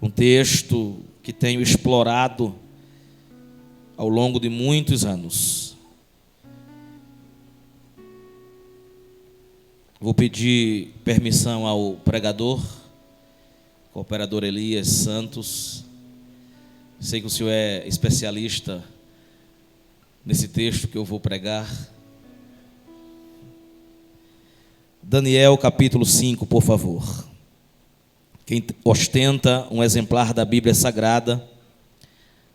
Um texto que tenho explorado ao longo de muitos anos. Vou pedir permissão ao pregador, cooperador Elias Santos. Sei que o senhor é especialista nesse texto que eu vou pregar. Daniel capítulo 5, por favor. Quem ostenta um exemplar da Bíblia Sagrada,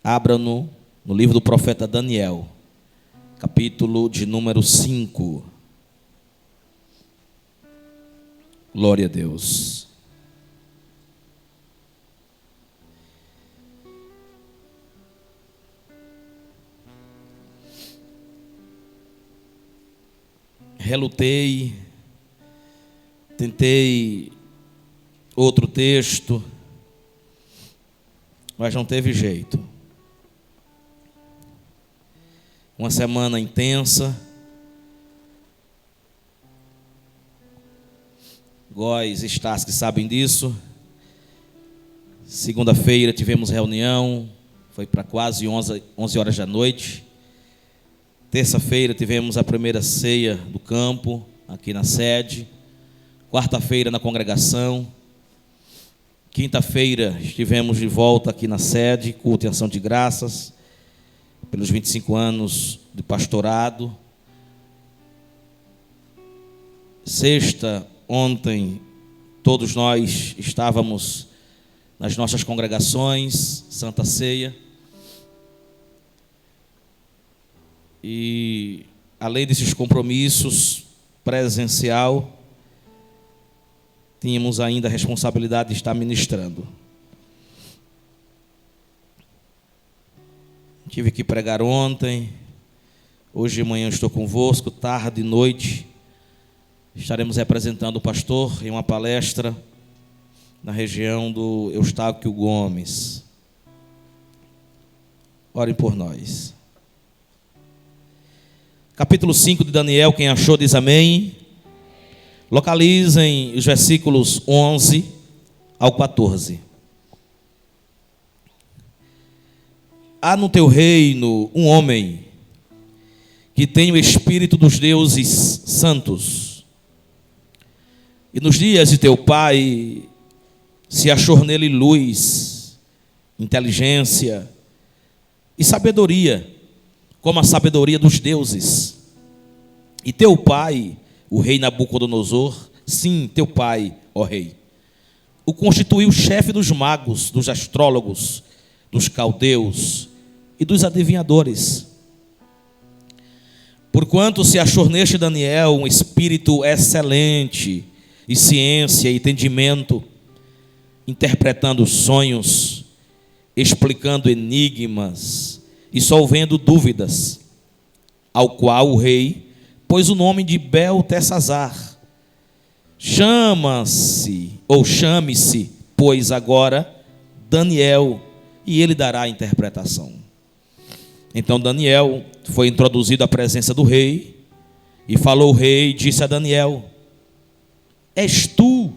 abra-no no livro do profeta Daniel, capítulo de número 5. Glória a Deus. Relutei, tentei outro texto, mas não teve jeito. Uma semana intensa. Góis e Stas que sabem disso. Segunda-feira tivemos reunião, foi para quase 11 horas da noite. Terça-feira tivemos a primeira ceia do campo, aqui na sede. Quarta-feira na congregação. Quinta-feira estivemos de volta aqui na sede, culto e ação de graças, pelos 25 anos de pastorado. Sexta, ontem, todos nós estávamos nas nossas congregações, Santa Ceia. E, além desses compromissos presencial, tínhamos ainda a responsabilidade de estar ministrando. Tive que pregar ontem, hoje de manhã estou convosco, tarde e noite. Estaremos representando o pastor em uma palestra na região do Eustáquio Gomes. Orem por nós. Capítulo 5 de Daniel, quem achou diz amém. Localizem os versículos 11 ao 14. Há no teu reino um homem que tem o espírito dos deuses santos. E nos dias de teu pai se achou nele luz, inteligência e sabedoria, como a sabedoria dos deuses. E teu pai, o rei Nabucodonosor, sim, teu pai, ó rei, o constituiu chefe dos magos, dos astrólogos, dos caldeus e dos adivinhadores. Porquanto se achou neste Daniel um espírito excelente, e ciência e entendimento, interpretando sonhos, explicando enigmas e solvendo dúvidas, ao qual o rei pôs o nome de Beltesazar. Chame-se, pois agora, Daniel, e ele dará a interpretação. Então Daniel foi introduzido à presença do rei, e falou o rei, disse a Daniel: és tu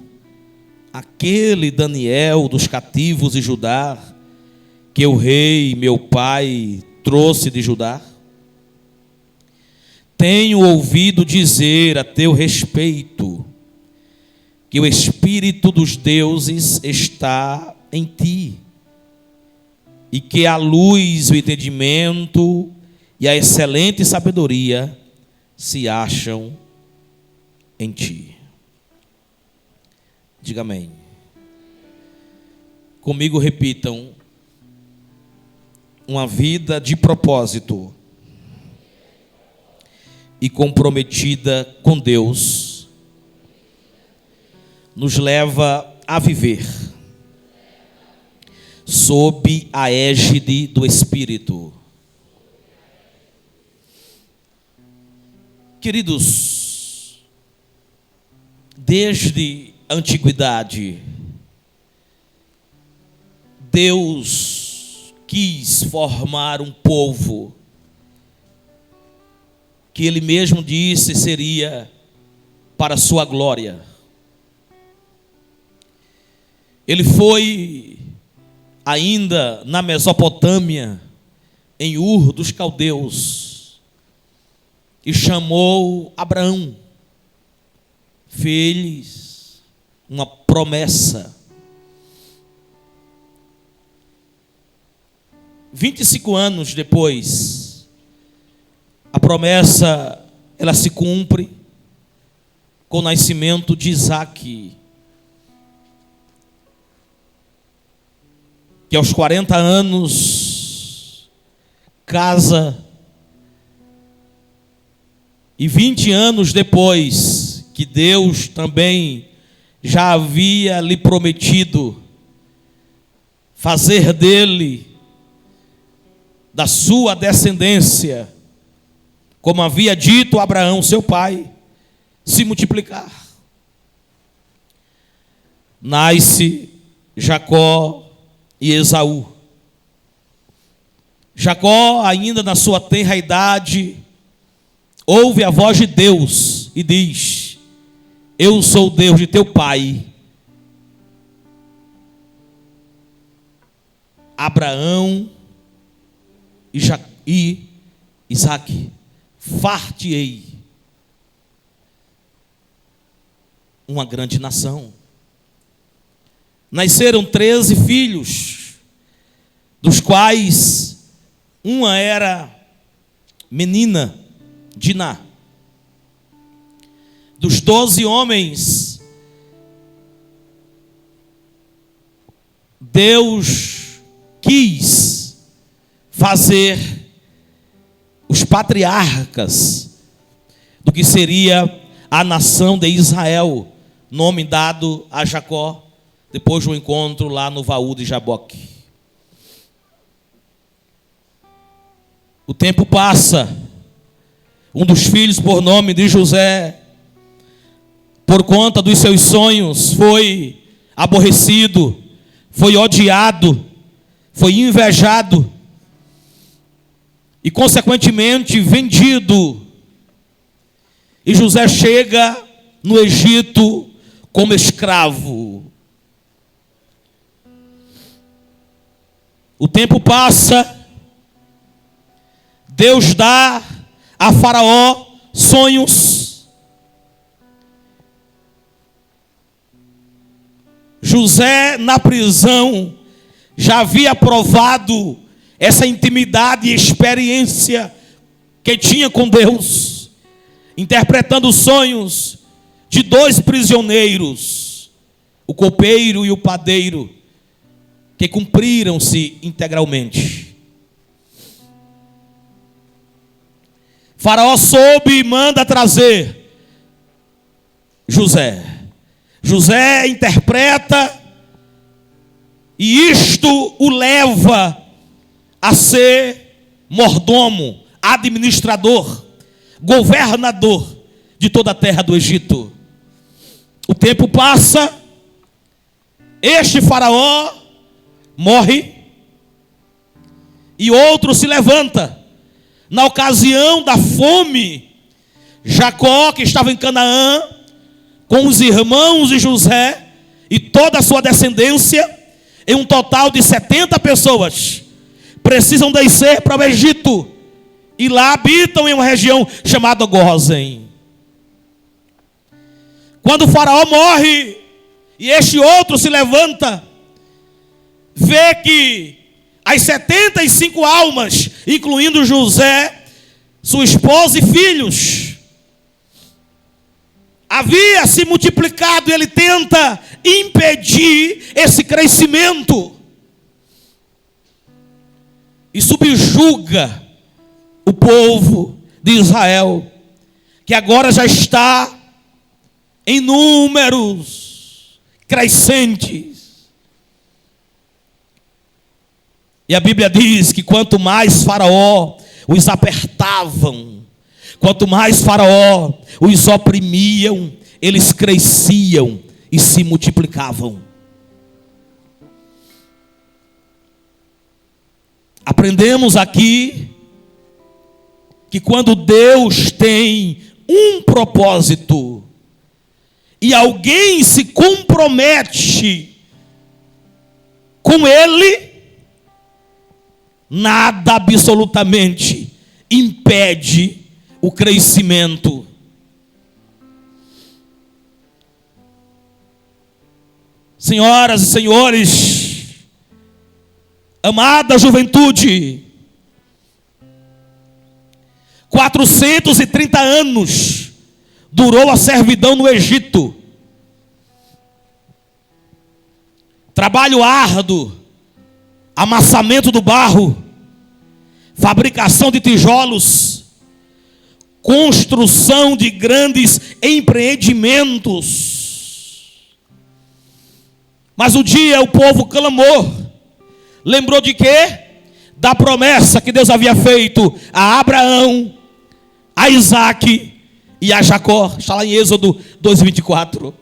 aquele Daniel dos cativos de Judá, que o rei, meu pai, trouxe de Judá? Tenho ouvido dizer a teu respeito que o espírito dos deuses está em ti, e que a luz, o entendimento e a excelente sabedoria se acham em ti. Diga amém. Comigo repitam: uma vida de propósito e comprometida com Deus nos leva a viver sob a égide do Espírito. Queridos, desde a antiguidade, Deus quis formar um povo que Ele mesmo disse seria para a sua glória. Ele foi ainda na Mesopotâmia, em Ur dos Caldeus, e chamou Abraão, fez uma promessa. 25 anos depois, a promessa ela se cumpre com o nascimento de Isaque, que aos 40 anos casa, e 20 anos depois, que Deus também já havia lhe prometido fazer dele, da sua descendência, como havia dito a Abraão, seu pai, se multiplicar. Nasce Jacó e Esaú. Jacó, ainda na sua tenra idade, ouve a voz de Deus e diz: eu sou o Deus de teu pai, Abraão e Isaque. Far-te-ei uma grande nação. Nasceram 13 filhos, dos quais uma era menina, Diná. Dos 12 homens, Deus quis fazer os patriarcas do que seria a nação de Israel, nome dado a Jacó, depois do encontro lá no Vaú de Jaboque. O tempo passa, um dos filhos, por nome de José, por conta dos seus sonhos, foi aborrecido, foi odiado, foi invejado e, consequentemente, vendido. E José chega no Egito como escravo. O tempo passa, Deus dá a Faraó sonhos. José, na prisão, já havia provado essa intimidade e experiência que tinha com Deus, interpretando sonhos de 2 prisioneiros, o copeiro e o padeiro, que cumpriram-se integralmente. Faraó soube e manda trazer José. José interpreta, e isto o leva a ser mordomo, administrador, governador de toda a terra do Egito. O tempo passa, este Faraó morre e outro se levanta. Na ocasião da fome, Jacó, que estava em Canaã, com os irmãos de José e toda a sua descendência, em um total de 70 pessoas, precisam descer para o Egito, e lá habitam em uma região chamada Gósen. Quando o Faraó morre e este outro se levanta, vê que as 75 almas, incluindo José, sua esposa e filhos, havia se multiplicado, e ele tenta impedir esse crescimento e subjuga o povo de Israel, que agora já está em números crescentes. E a Bíblia diz que quanto mais Faraó os apertavam, quanto mais Faraó os oprimiam, eles cresciam e se multiplicavam. Aprendemos aqui que quando Deus tem um propósito e alguém se compromete com Ele, nada absolutamente impede o crescimento. Senhoras e senhores, amada juventude, 430 anos durou a servidão no Egito. Trabalho árduo, amassamento do barro, fabricação de tijolos, construção de grandes empreendimentos. Mas um dia o povo clamou, lembrou de quê? Da promessa que Deus havia feito a Abraão, a Isaac e a Jacó. Está lá em Êxodo 2:24.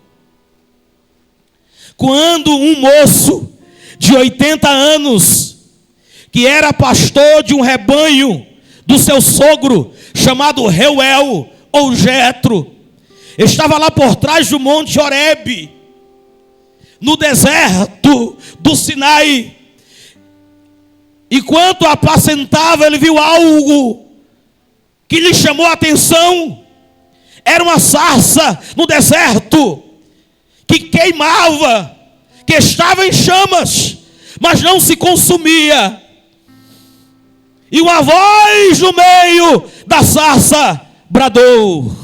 Quando um moço de 80 anos, que era pastor de um rebanho do seu sogro, chamado Reuel ou Jetro, estava lá por trás do monte Horebe, no deserto do Sinai. Enquanto apacentava, ele viu algo que lhe chamou a atenção. Era uma sarça no deserto que queimava, que estava em chamas, mas não se consumia. E uma voz no meio da sarça bradou: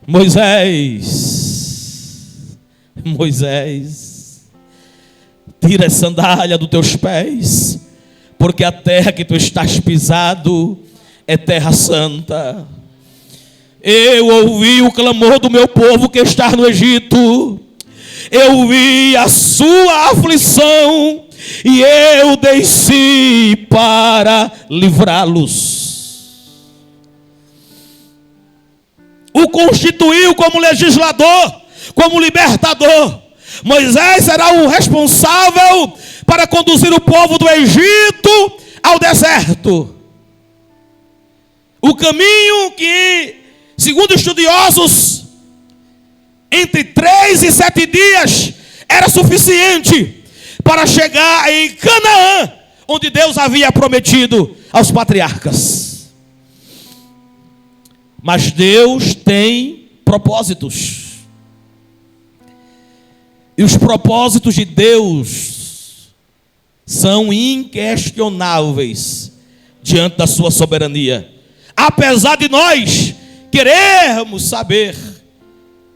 Moisés, Moisés, tira a sandália dos teus pés, porque a terra que tu estás pisado é terra santa. Eu ouvi o clamor do meu povo que está no Egito. Eu vi a sua aflição e eu desci para livrá-los. O constituiu como legislador, como libertador. Moisés será o responsável para conduzir o povo do Egito ao deserto. O caminho que, segundo estudiosos, entre 3 e 7 dias era suficiente para chegar em Canaã, onde Deus havia prometido aos patriarcas. Mas Deus tem propósitos. E os propósitos de Deus são inquestionáveis diante da sua soberania. Apesar de nós querermos saber,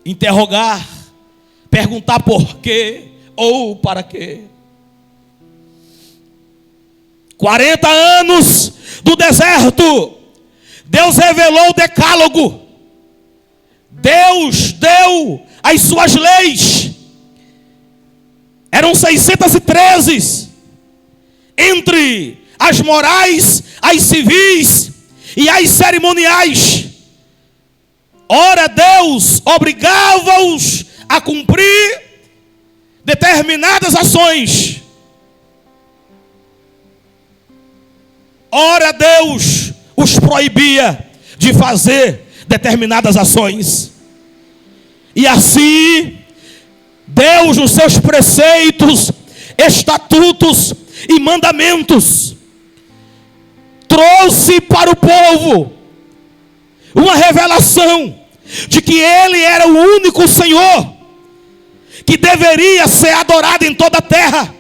interrogar, perguntar por quê ou para quê. 40 anos do deserto, Deus revelou o decálogo. Deus deu as suas leis. Eram 613, entre as morais, as civis e as cerimoniais. Ora, Deus obrigava-os a cumprir determinadas ações. Ora, Deus os proibia de fazer determinadas ações. E assim, Deus, nos seus preceitos, estatutos e mandamentos, trouxe para o povo uma revelação de que Ele era o único Senhor que deveria ser adorado em toda a terra.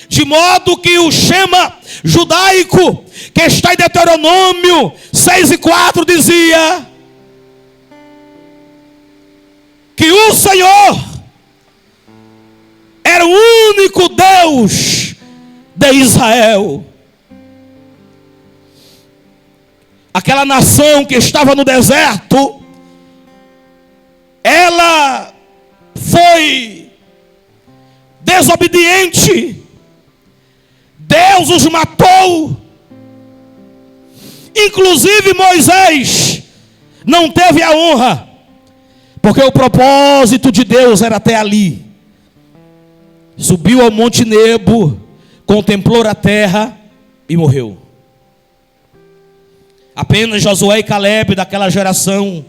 De modo que o Shema judaico, que está em Deuteronômio 6:4, dizia que o Senhor era o único Deus de Israel. Aquela nação que estava no deserto, ela foi desobediente. Deus os matou. Inclusive Moisés não teve a honra, porque o propósito de Deus era até ali. Subiu ao Monte Nebo, contemplou a terra e morreu. Apenas Josué e Caleb daquela geração.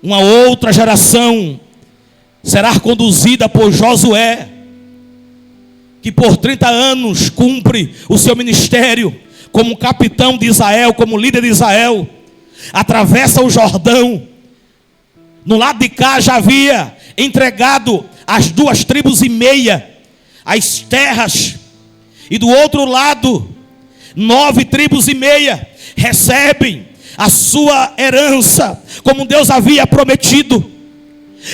Uma outra geração será conduzida por Josué, que por 30 anos cumpre o seu ministério como capitão de Israel, como líder de Israel, atravessa o Jordão. No lado de cá já havia entregado as 2,5 tribos as terras, e do outro lado 9,5 tribos recebem a sua herança, como Deus havia prometido.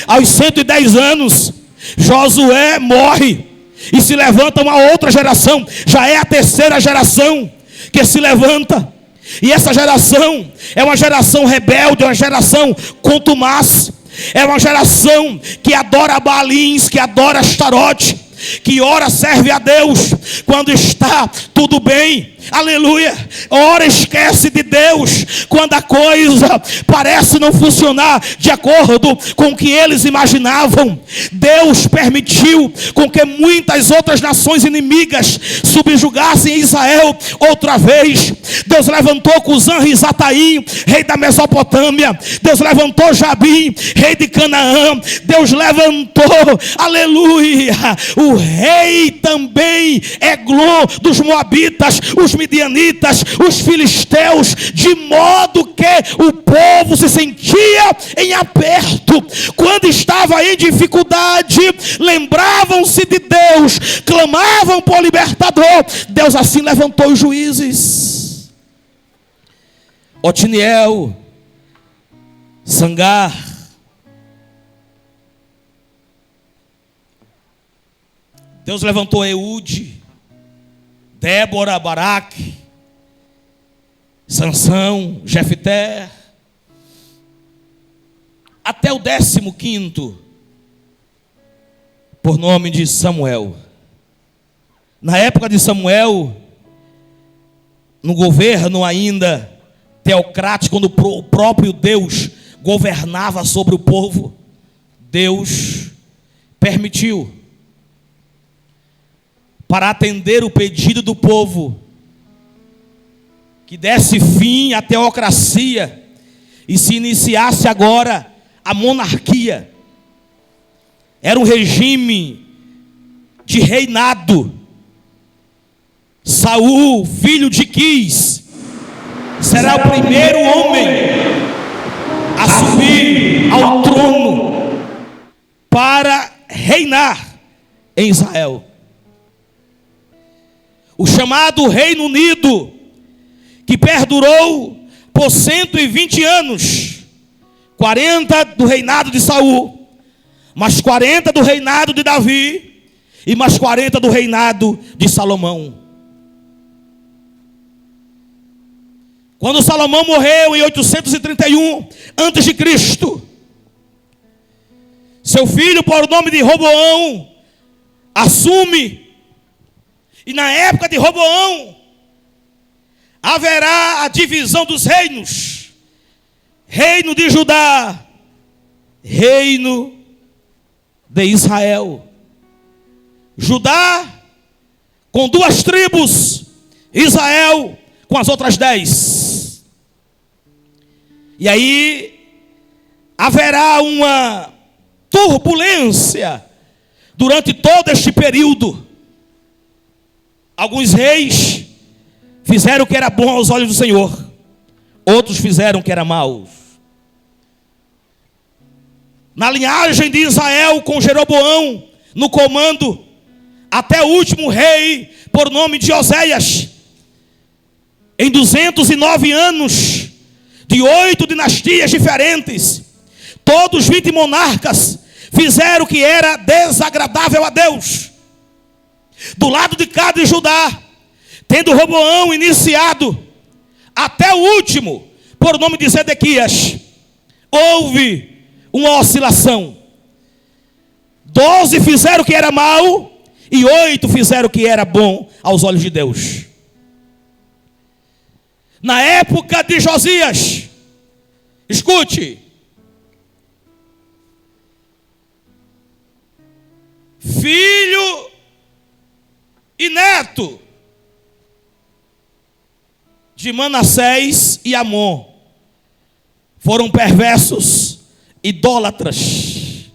Aos 110 anos, Josué morre e se levanta uma outra geração. Já é a terceira geração que se levanta, e essa geração é uma geração rebelde, uma geração contumaz, é uma geração que adora Baalins, que adora Astarote, que ora serve a Deus quando está tudo bem, aleluia, ora esquece de Deus quando a coisa parece não funcionar de acordo com o que eles imaginavam. Deus permitiu com que muitas outras nações inimigas subjugassem Israel outra vez. Deus levantou Cusã-Risataim, rei da Mesopotâmia. Deus levantou Jabim, rei de Canaã. Deus levantou, aleluia, o rei também Eglon dos Moabitas, os midianitas, os filisteus, de modo que o povo se sentia em aperto. Quando estava em dificuldade, lembravam-se de Deus, clamavam por libertador. Deus assim levantou os juízes: Otiniel, Sangar. Deus levantou Eude, Débora, Baraque, Sansão, Jefté, até o 15º, por nome de Samuel. Na época de Samuel, no governo ainda teocrático, quando o próprio Deus governava sobre o povo, Deus permitiu, para atender o pedido do povo, que desse fim à teocracia e se iniciasse agora a monarquia. Era um regime de reinado. Saul, filho de Quis, será o primeiro homem a subir ao trono para reinar em Israel. O chamado Reino Unido, que perdurou por 120 anos, 40 do reinado de Saul, mais 40 do reinado de Davi, e mais 40 do reinado de Salomão. Quando Salomão morreu em 831 a.C., seu filho, por nome de Roboão, assume. E na época de Roboão, haverá a divisão dos reinos: reino de Judá, reino de Israel. Judá com 2 tribos, Israel com as outras 10. E aí haverá uma turbulência durante todo este período. Alguns reis fizeram o que era bom aos olhos do Senhor, outros fizeram o que era mal. Na linhagem de Israel, com Jeroboão no comando, até o último rei, por nome de Oséias, em 209 anos, de 8 dinastias diferentes, todos 20 monarcas fizeram o que era desagradável a Deus. Do lado de cá de Judá, tendo Roboão iniciado, até o último, por nome de Zedequias, houve uma oscilação. 12 fizeram o que era mal, e 8 fizeram o que era bom aos olhos de Deus. Na época de Josias, escute, filho e neto de Manassés e Amon foram perversos, idólatras.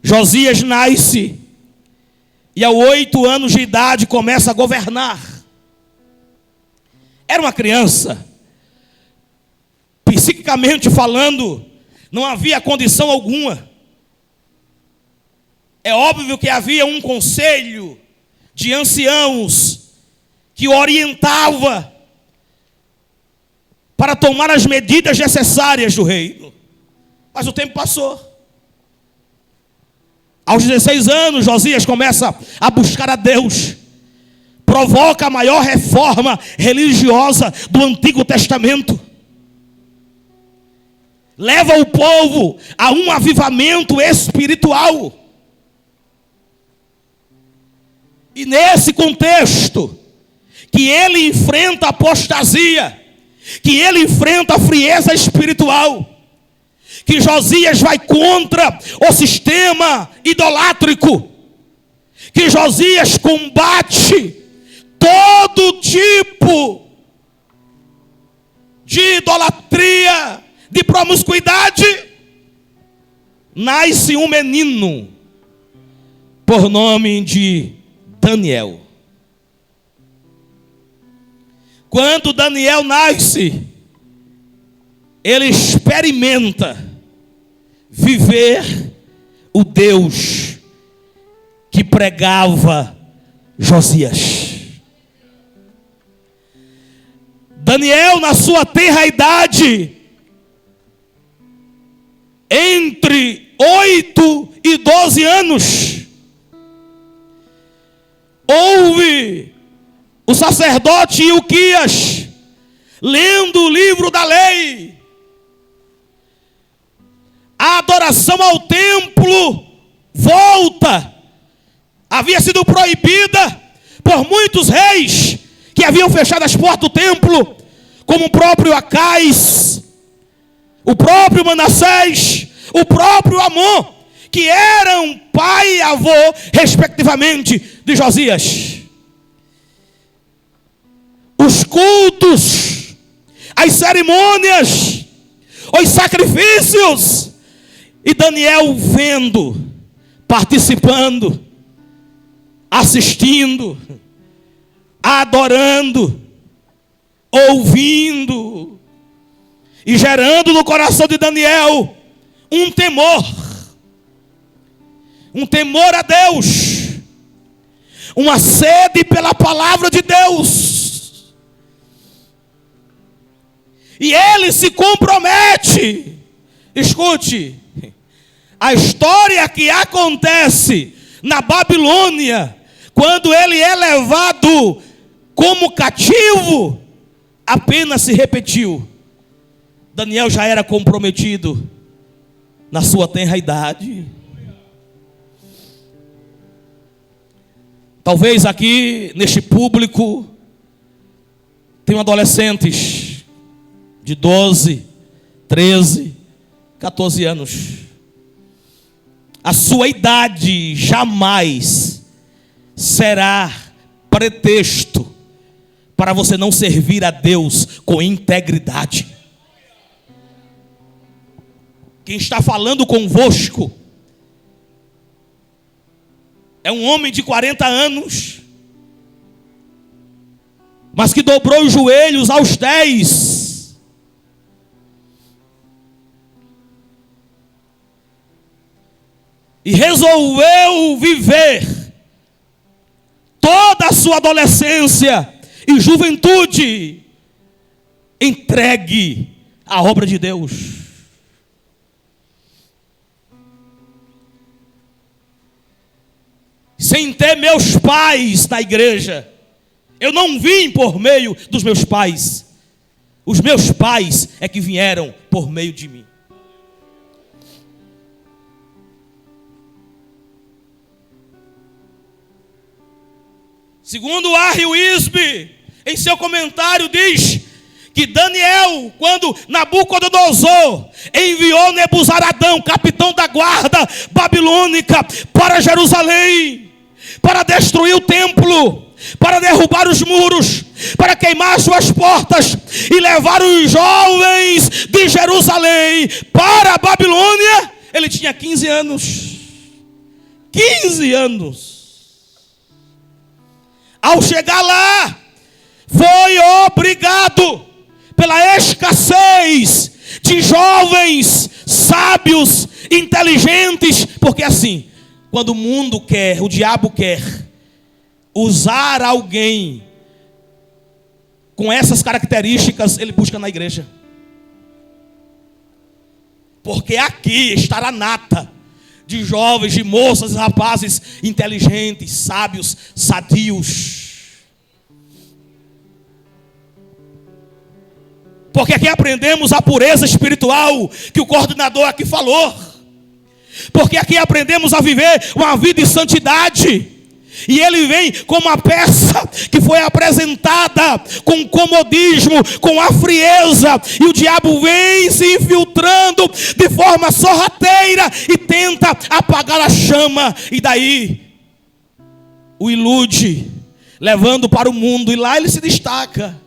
Josias nasce e aos 8 anos de idade começa a governar. Era uma criança. Psiquicamente falando, não havia condição alguma. É óbvio que havia um conselho de anciãos que orientava para tomar as medidas necessárias do reino. Mas o tempo passou. Aos 16 anos, Josias começa a buscar a Deus. Provoca a maior reforma religiosa do Antigo Testamento. Leva o povo a um avivamento espiritual. E nesse contexto, que ele enfrenta a apostasia, que ele enfrenta a frieza espiritual, que Josias vai contra o sistema idolátrico, que Josias combate todo tipo de idolatria, de promiscuidade, nasce um menino por nome de Daniel. Quando Daniel nasce, ele experimenta viver o Deus que pregava Josias. Daniel, na sua tenra idade, entre 8 e 12 anos, ouve o sacerdote Ilquias lendo o livro da lei. A adoração ao templo volta. Havia sido proibida por muitos reis que haviam fechado as portas do templo, como o próprio Acais, o próprio Manassés, o próprio Amon, que eram pai e avô, respectivamente, de Josias. Os cultos, as cerimônias, os sacrifícios, e Daniel vendo, participando, assistindo, adorando, ouvindo, e gerando no coração de Daniel um temor a Deus, uma sede pela palavra de Deus. E ele se compromete. Escute, a história que acontece na Babilônia, quando ele é levado como cativo, apenas se repetiu. Daniel já era comprometido na sua tenra idade. Talvez aqui, neste público, tenham adolescentes de 12, 13, 14 anos. A sua idade jamais será pretexto para você não servir a Deus com integridade. Quem está falando convosco é um homem de 40 anos, mas que dobrou os joelhos aos 10. E resolveu viver toda a sua adolescência e juventude entregue à obra de Deus. Sem ter meus pais na igreja. Eu não vim por meio dos meus pais. Os meus pais é que vieram por meio de mim. Segundo R. Wisby, em seu comentário diz que Daniel, quando Nabucodonosor enviou Nebuzaradão, capitão da guarda babilônica, para Jerusalém, para destruir o templo, para derrubar os muros, para queimar suas portas e levar os jovens de Jerusalém para a Babilônia, ele tinha 15 anos. 15 anos. ao chegar lá, foi obrigado pela escassez de jovens, sábios, inteligentes, porque assim, quando o mundo quer, o diabo quer usar alguém com essas características, ele busca na igreja. Porque aqui estará nata de jovens, de moças e rapazes inteligentes, sábios, sadios. Porque aqui aprendemos a pureza espiritual que o coordenador aqui falou. Porque aqui aprendemos a viver uma vida de santidade. E ele vem como uma peça que foi apresentada com comodismo, com a frieza. E o diabo vem se infiltrando de forma sorrateira e tenta apagar a chama. E daí o ilude, levando para o mundo. E lá ele se destaca.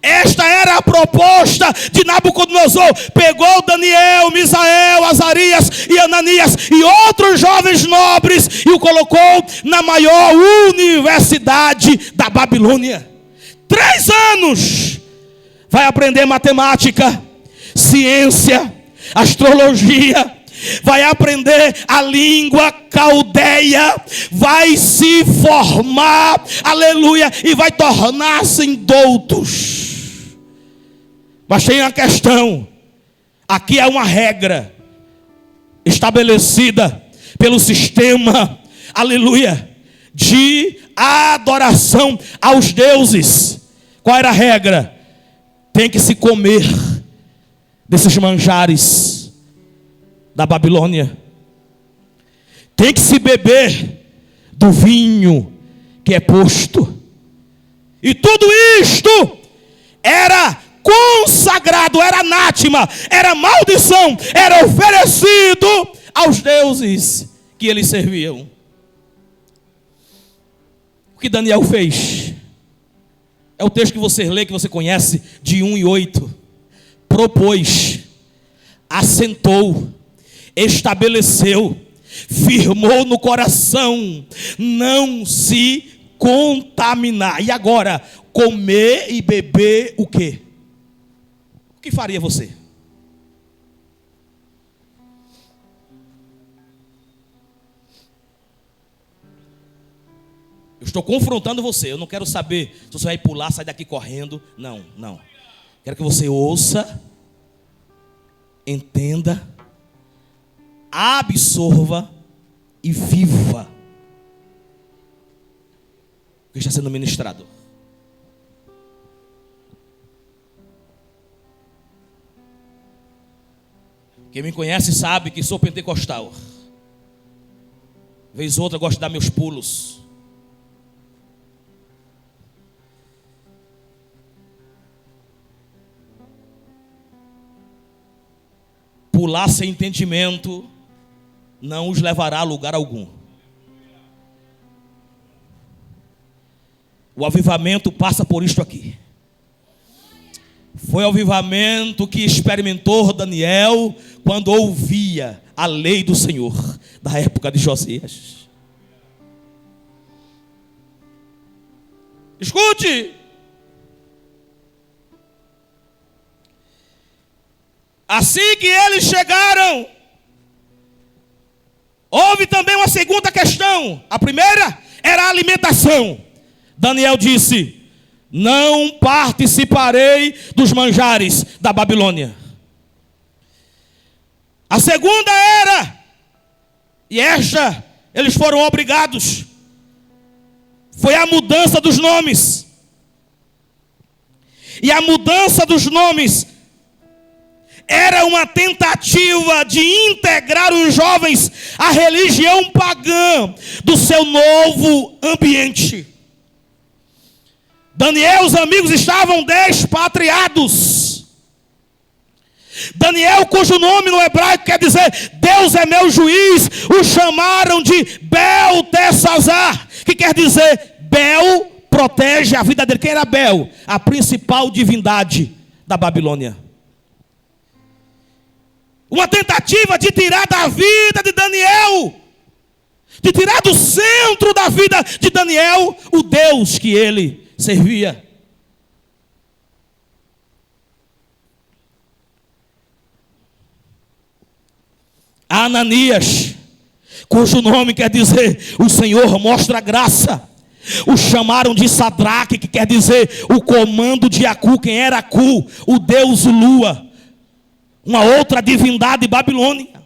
Esta era a proposta de Nabucodonosor. Pegou Daniel, Misael, Azarias e Ananias e outros jovens nobres e o colocou na maior universidade da Babilônia. 3 anos vai aprender matemática, ciência, astrologia, vai aprender a língua caldeia, vai se formar, aleluia, e vai tornar-se em doutos. Mas tem uma questão. Aqui é uma regra estabelecida pelo sistema, aleluia, de adoração aos deuses. Qual era a regra? Tem que se comer desses manjares da Babilônia. Tem que se beber do vinho que é posto. E tudo isto era consagrado, era anátema, era maldição, era oferecido aos deuses que eles serviam. O que Daniel fez? É o texto que você lê, que você conhece, de 1:8. Propôs, assentou, estabeleceu, firmou no coração, não se contaminar. E agora, comer e beber o quê? O que faria você? Eu estou confrontando você. Eu não quero saber se você vai pular, sair daqui correndo. Não, não. Quero que você ouça, entenda, absorva e viva o que está sendo ministrado. Quem me conhece sabe que sou pentecostal. Vez outra eu gosto de dar meus pulos. Pular sem entendimento não os levará a lugar algum. O avivamento passa por isto aqui. Foi o avivamento que experimentou Daniel quando ouvia a lei do Senhor da época de Josias. Escute. Assim que eles chegaram, houve também uma segunda questão. A primeira era a alimentação. Daniel disse: não participarei dos manjares da Babilônia. A segunda era, e esta eles foram obrigados, foi a mudança dos nomes. E a mudança dos nomes era uma tentativa de integrar os jovens à religião pagã do seu novo ambiente. Daniel e os amigos estavam despatriados. Daniel, cujo nome no hebraico quer dizer Deus é meu juiz, o chamaram de Beltesazar, que quer dizer Bel protege a vida dele. Quem era Bel? A principal divindade da Babilônia. Uma tentativa de tirar da vida de Daniel de tirar do centro da vida de Daniel o Deus que ele servia. Ananias, cujo nome quer dizer o Senhor mostra graça, o chamaram de Sadraque, que quer dizer o comando de Acu. Quem era Acu? O deus Lua, uma outra divindade babilônica.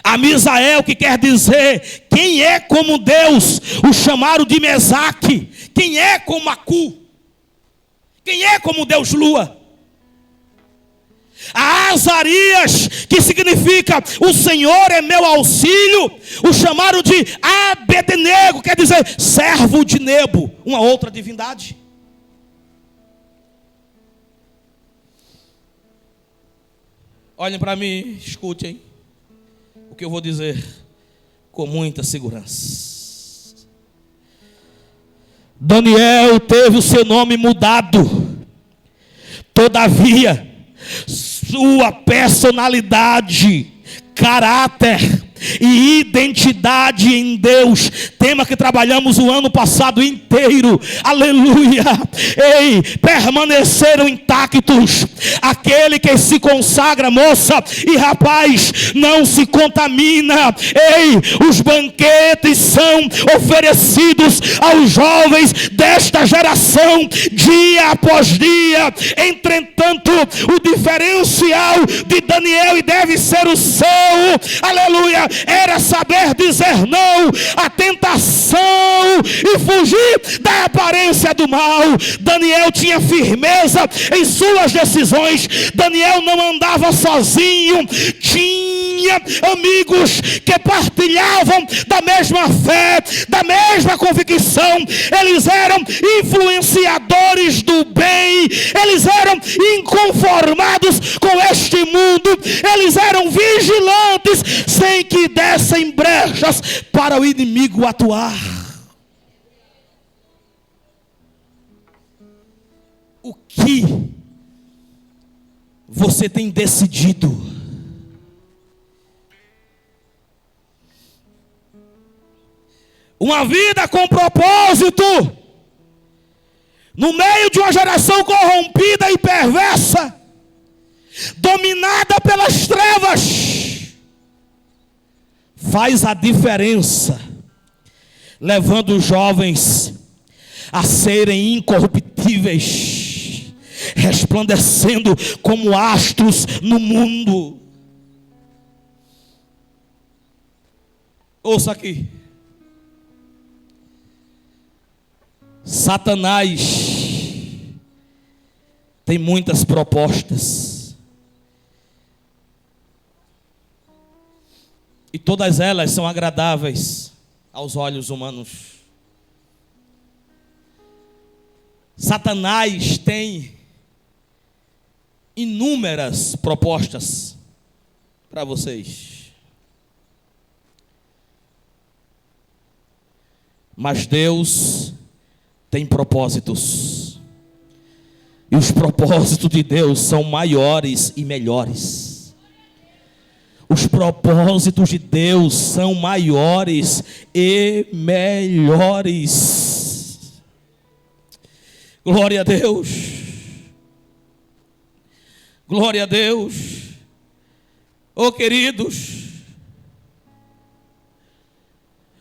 A Misael, que quer dizer quem é como Deus, o chamaram de Mesaque. Quem é como Acu? Quem é como Deus Lua? A Azarias, que significa o Senhor é meu auxílio, o chamaram de Abednego, quer dizer servo de Nebo, uma outra divindade. Olhem para mim, escutem o que eu vou dizer com muita segurança. Daniel teve o seu nome mudado, todavia sua personalidade, caráter e identidade em Deus, tema que trabalhamos o ano passado inteiro, aleluia, permaneceram intactos. Aquele que se consagra, moça e rapaz, não se contamina. Os banquetes são oferecidos aos jovens desta geração, dia após dia. Entretanto, o diferencial de Daniel, e deve ser o seu, aleluia, era saber dizer não à tentação e fugir da aparência do mal. Daniel tinha firmeza em suas decisões. Daniel não andava sozinho, tinha amigos que partilhavam da mesma fé, da mesma convicção. Eles eram influenciadores do bem, eles eram inconformados com este mundo, eles eram vigilantes sem que dessem brechas para o inimigo atuar. O que você tem decidido? Uma vida com propósito, no meio de uma geração corrompida e perversa, dominada pelas trevas, faz a diferença, levando os jovens a serem incorruptíveis, resplandecendo como astros no mundo. Ouça aqui. Satanás tem muitas propostas, e todas elas são agradáveis aos olhos humanos. Satanás tem inúmeras propostas para vocês, mas Deus tem propósitos, e os propósitos de Deus são maiores e melhores. Os propósitos de Deus são maiores e melhores. Glória a Deus. Glória a Deus. Oh, queridos,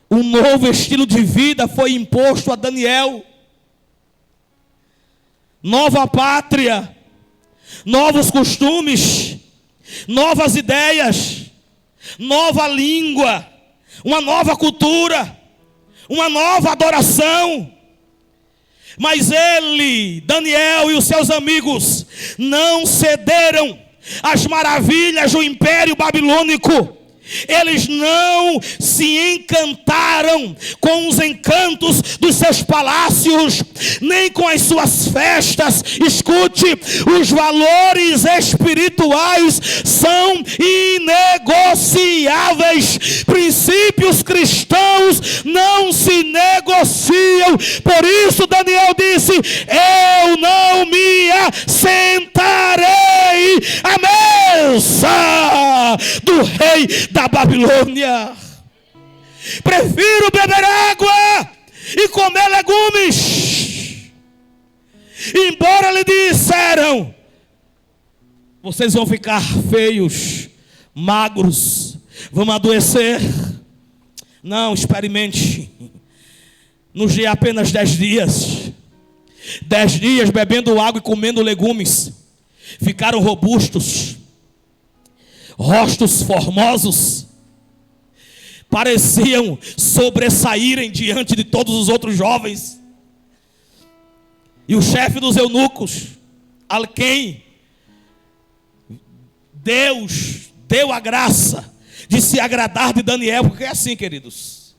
um novo estilo de vida foi imposto a Daniel. Nova pátria, novos costumes, novas ideias, nova língua, uma nova cultura, uma nova adoração. Mas ele, Daniel e os seus amigos, não cederam às maravilhas do império babilônico. Eles não se encantaram com os encantos dos seus palácios, nem com as suas festas. Escute, os valores espirituais são inegociáveis. Princípios cristãos não se negociam. Por isso Daniel disse: eu não me assentarei à mesa do rei da Babilônia. Prefiro beber água e comer legumes. Embora lhe disseram: vocês vão ficar feios, magros, vão adoecer. Não, experimente. Nos dê apenas 10 dias. 10 dias bebendo água e comendo legumes. Ficaram robustos, rostos formosos, pareciam sobressaírem diante de todos os outros jovens. E o chefe dos eunucos, a quem Deus deu a graça de se agradar de Daniel, porque é assim, queridos,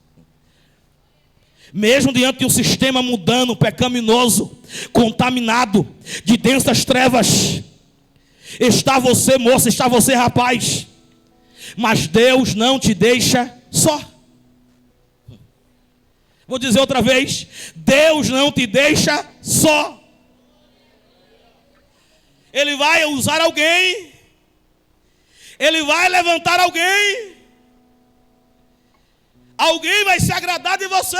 mesmo diante de um sistema mundano, pecaminoso, contaminado, de densas trevas, está você, moça, está você, rapaz, mas Deus não te deixa só. Vou dizer outra vez: Deus não te deixa só. Ele vai usar alguém, Ele vai levantar alguém, alguém vai se agradar de você.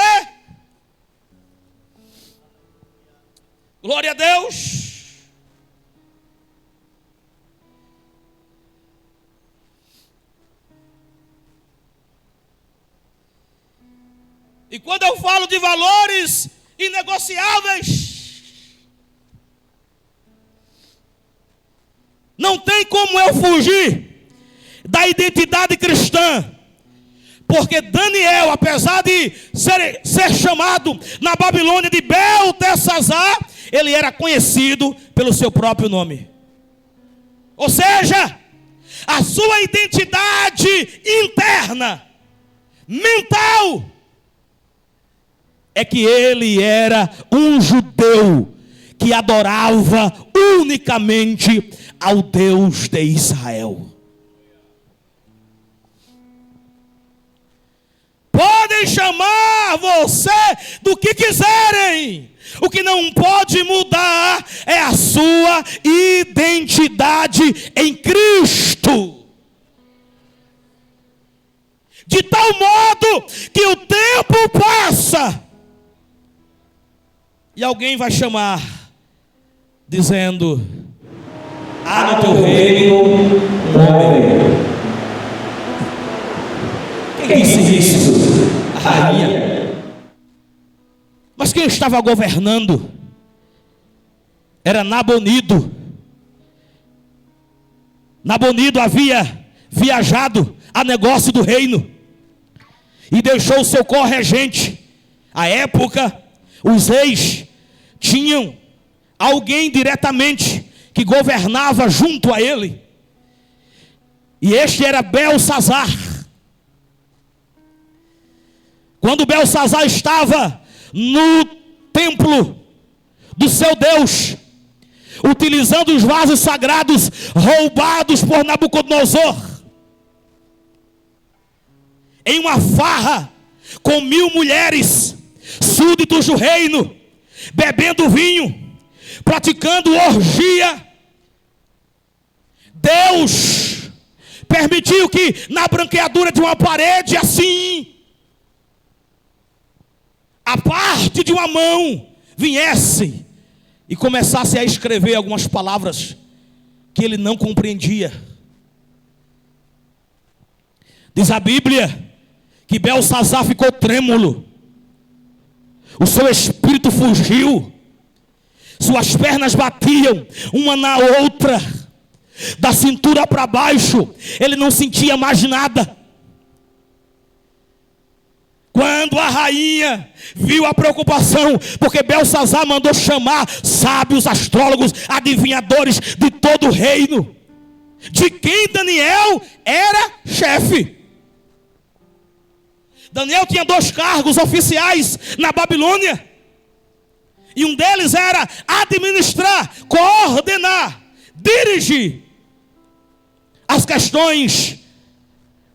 Glória a Deus. E quando eu falo de valores inegociáveis, não tem como eu fugir da identidade cristã. Porque Daniel, apesar de ser chamado na Babilônia de Beltesazar, ele era conhecido pelo seu próprio nome. Ou seja, a sua identidade interna, mental, é que ele era um judeu que adorava unicamente ao Deus de Israel. Podem chamar você do que quiserem, o que não pode mudar é a sua identidade em Cristo. De tal modo que o tempo passa e alguém vai chamar, dizendo: há no teu reino um homem. Quem disse isso? A rainha. Mas quem estava governando era Nabonido. Nabonido havia viajado a negócio do reino e deixou o seu corregente. À época, os reis tinham alguém diretamente que governava junto a ele, e este era Beltesazar. Quando Beltesazar estava no templo do seu Deus, utilizando os vasos sagrados roubados por Nabucodonosor, em uma farra com 1000 mulheres, súditos do reino, bebendo vinho, praticando orgia, Deus permitiu que na branqueadura de uma parede assim, a parte de uma mão viesse e começasse a escrever algumas palavras que ele não compreendia. Diz a Bíblia que Beltesazar ficou trêmulo, o seu espírito fugiu, suas pernas batiam uma na outra, da cintura para baixo, ele não sentia mais nada. Quando a rainha viu a preocupação, porque Beltesazar mandou chamar sábios, astrólogos, adivinhadores de todo o reino, de quem Daniel era chefe. Daniel tinha 2 cargos oficiais na Babilônia, e um deles era administrar, coordenar, dirigir as questões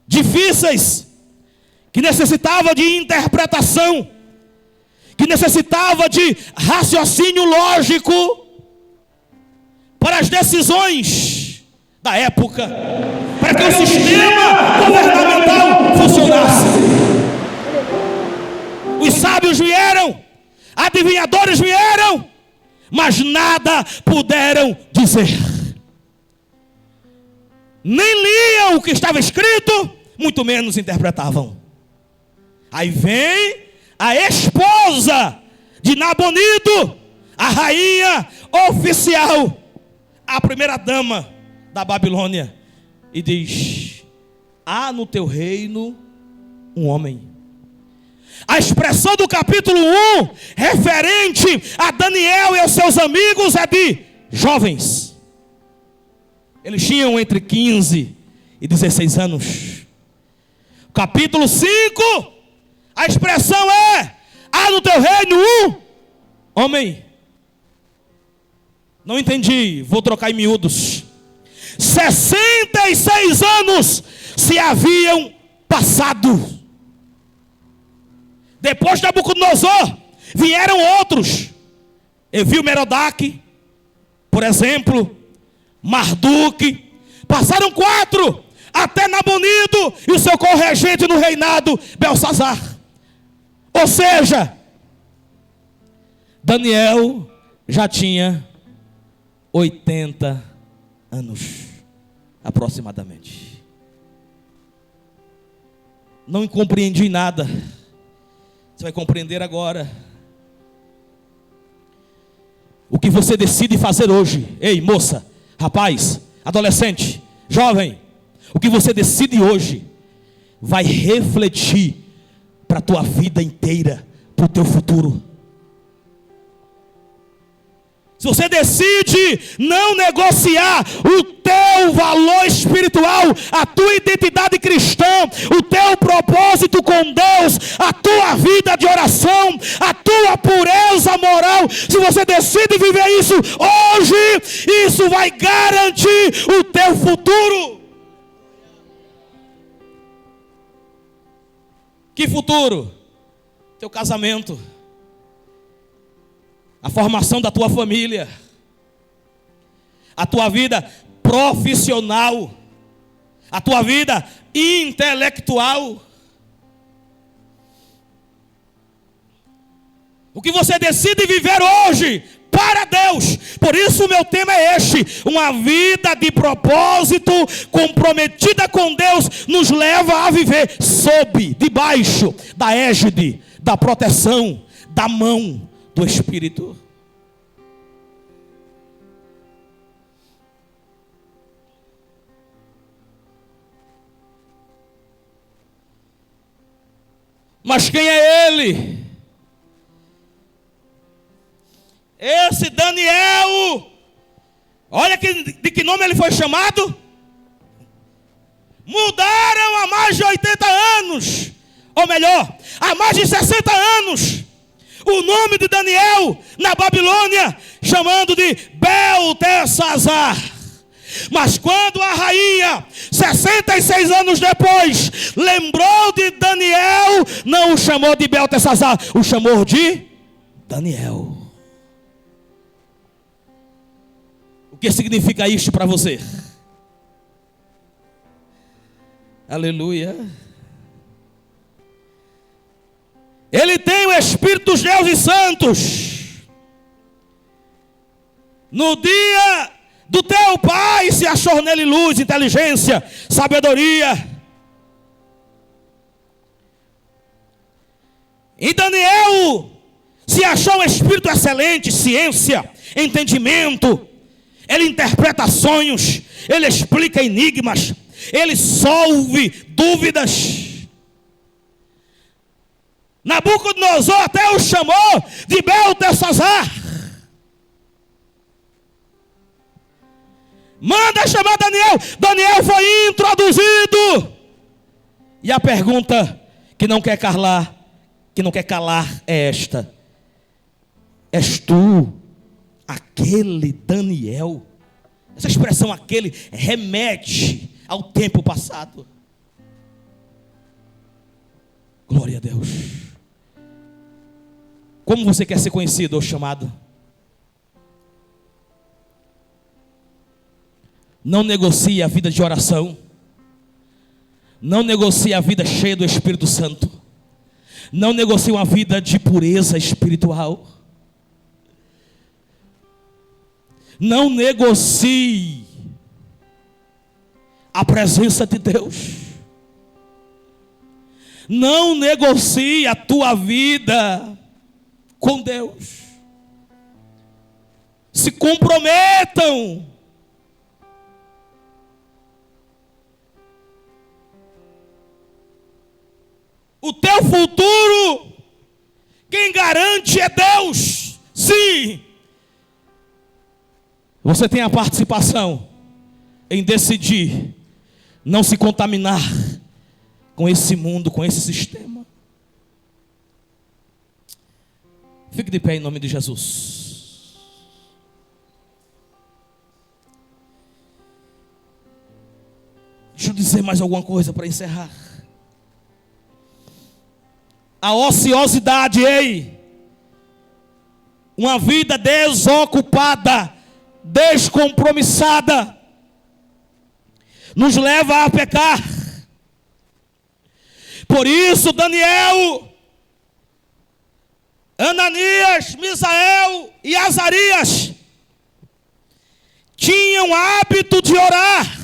difíceis, que necessitava de interpretação, que necessitava de raciocínio lógico para as decisões da época, para que o sistema governamental funcionasse. Adivinhadores vieram, mas nada puderam dizer. Nem liam o que estava escrito, muito menos interpretavam. Aí vem a esposa de Nabonido, a rainha oficial, a primeira dama da Babilônia, e diz: há no teu reino um homem. A expressão do capítulo 1, referente a Daniel e aos seus amigos, é de jovens. Eles tinham entre 15 e 16 anos. Capítulo 5, a expressão é: há no teu reino um homem. Não entendi, vou trocar em miúdos. 66 anos se haviam passado. Depois de Nabucodonosor, vieram outros. Evil-Merodach, por exemplo, Marduk. Passaram 4, até Nabonido e o seu corregente no reinado, Belsazar. Ou seja, Daniel já tinha 80 anos, aproximadamente. Não compreendi nada. Você vai compreender agora. O que você decide fazer hoje, ei moça, rapaz, adolescente, jovem, o que você decide hoje vai refletir para a tua vida inteira, para o teu futuro. Se você decide não negociar o teu valor espiritual, a tua identidade cristã, o teu propósito com Deus, a tua vida de oração, a tua pureza moral, se você decide viver isso hoje, isso vai garantir o teu futuro. Que futuro? Teu casamento, a formação da tua família, a tua vida profissional, a tua vida intelectual. O que você decide viver hoje para Deus. Por isso o meu tema é este: uma vida de propósito comprometida com Deus nos leva a viver debaixo da égide, da proteção, da mão do Espírito. Mas quem é ele? Esse Daniel, olha de que nome ele foi chamado. Mudaram há mais de 80 anos, ou melhor, há mais de 60 anos, o nome de Daniel na Babilônia, chamando de Beltesazar. Mas quando a rainha, 66 anos depois, lembrou de Daniel, não o chamou de Beltesazar, o chamou de Daniel. O que significa isto para você? Aleluia. Ele tem o Espírito dos deuses santos. No dia do teu pai se achou nele luz, inteligência, sabedoria. Em Daniel se achou um espírito excelente, ciência, entendimento. Ele interpreta sonhos, ele explica enigmas, ele solve dúvidas. Nabucodonosor até o chamou de Beltesazar. Manda chamar Daniel. Daniel foi introduzido. E a pergunta que não quer calar é esta: és tu aquele Daniel? Essa expressão aquele remete ao tempo passado. Glória a Deus. Como você quer ser conhecido ou chamado? Não negocie a vida de oração. Não negocie a vida cheia do Espírito Santo. Não negocie uma vida de pureza espiritual. Não negocie a presença de Deus. Não negocie a tua vida com Deus. Se comprometam. O teu futuro, quem garante é Deus. Sim. Você tem a participação em decidir não se contaminar com esse mundo, com esse sistema. Fique de pé em nome de Jesus. Deixa eu dizer mais alguma coisa para encerrar. A ociosidade, uma vida desocupada, descompromissada, nos leva a pecar. Por isso Daniel, Ananias, Misael e Azarias tinham hábito de orar,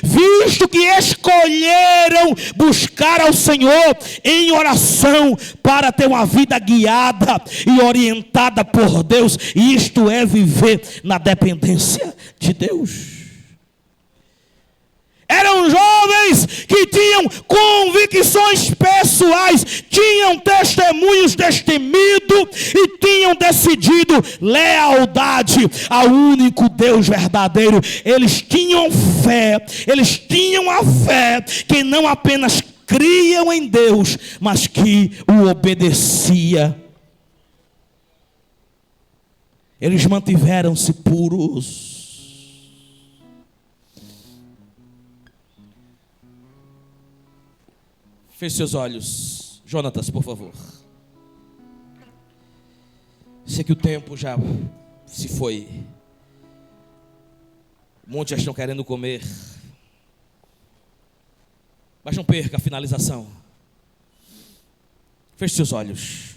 visto que escolheram buscar ao Senhor em oração para ter uma vida guiada e orientada por Deus. Isto é viver na dependência de Deus. Eram jovens que tinham convicções pessoais, tinham testemunhos destemidos e tinham decidido lealdade ao único Deus verdadeiro. Eles tinham a fé que não apenas criam em Deus, mas que o obedecia. Eles mantiveram-se puros. Feche seus olhos. Jonatas, por favor. Sei que o tempo já se foi. Muitos já estão querendo comer. Mas não perca a finalização. Feche seus olhos.